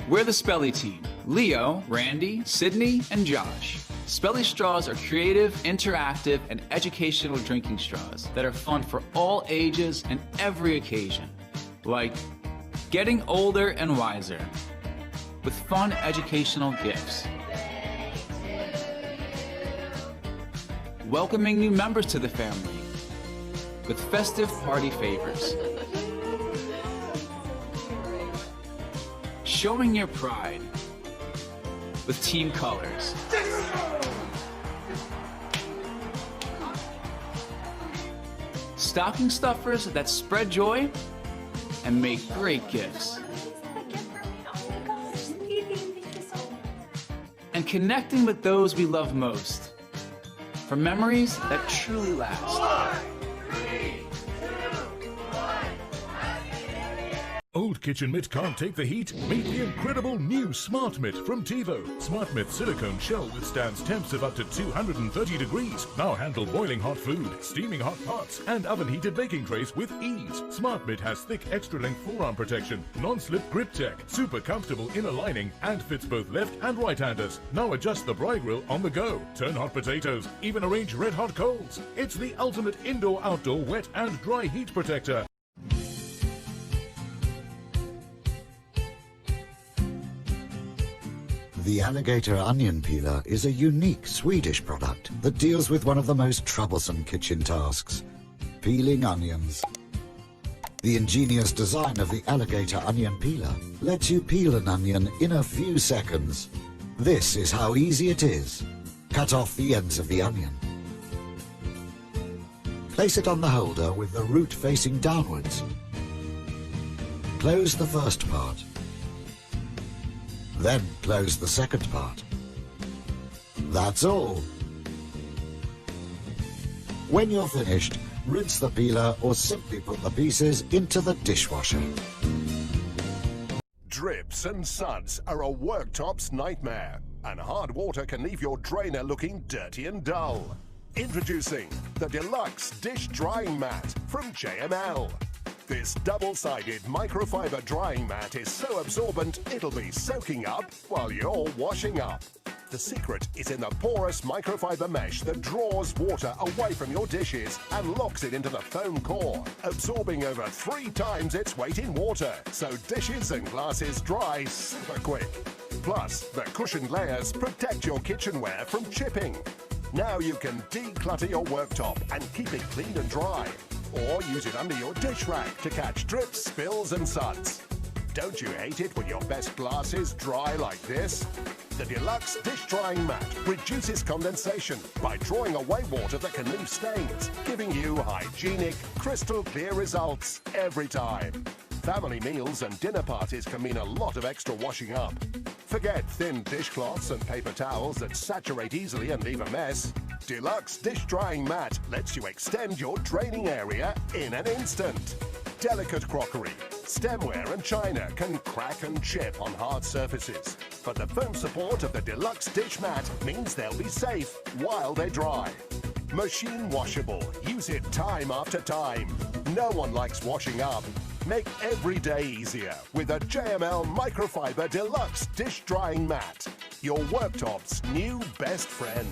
We're the Spelly team. Leo, Randy, Sydney, and Josh. Spelly straws are creative, interactive, and educational drinking straws that are fun for all ages and every occasion. Like getting older and wiser with fun educational gifts. Welcoming new members to the family with festive party favors. Showing your pride with team colors. Stocking stuffers that spread joy and make great gifts. And connecting with those we love most for memories that truly last. Old kitchen mitt can't take the heat? Meet the incredible new Smart Mitt from TiVo. Smart Mitt silicone shell withstands temps of up to 230 degrees. Now handle boiling hot food, steaming hot pots, and oven-heated baking trays with ease. Smart Mitt has thick extra-length forearm protection, non-slip grip tech, super comfortable inner lining, and fits both left and right-handers. Now adjust the braai grill on the go, turn hot potatoes, even arrange red-hot coals. It's the ultimate indoor-outdoor wet and dry heat protector. The alligator onion peeler is a unique Swedish product that deals with one of the most troublesome kitchen tasks, peeling onions. The ingenious design of the alligator onion peeler lets you peel an onion in a few seconds. This is how easy it is. Cut off the ends of the onion. Place it on the holder with the root facing downwards. Close the first part. Then close the second part. That's all. When you're finished, rinse the peeler or simply put the pieces into the dishwasher. Drips and suds are a worktop's nightmare, and hard water can leave your drainer looking dirty and dull. Introducing the Deluxe Dish Drying Mat from JML. This double-sided microfiber drying mat is so absorbent it'll be soaking up while you're washing up. The secret is in the porous microfiber mesh that draws water away from your dishes and locks it into the foam core, absorbing over 3 times its weight in water, so dishes and glasses dry super quick. Plus, the cushioned layers protect your kitchenware from chipping. Now you can declutter your worktop and keep it clean and dry. Or use it under your dish rack to catch drips, spills and suds. Don't you hate it when your best glasses dry like this? The Deluxe Dish Drying Mat reduces condensation by drawing away water that can leave stains, giving you hygienic, crystal clear results every time. Family meals and dinner parties can mean a lot of extra washing up. Forget thin dishcloths and paper towels that saturate easily and leave a mess. Deluxe Dish Drying Mat lets you extend your draining area in an instant. Delicate crockery, stemware and china can crack and chip on hard surfaces, but the foam support of the Deluxe Dish Mat means they'll be safe while they dry. Machine washable, use it time after time. No one likes washing up. Make every day easier with a JML Microfiber Deluxe Dish Drying Mat, your worktop's new best friend.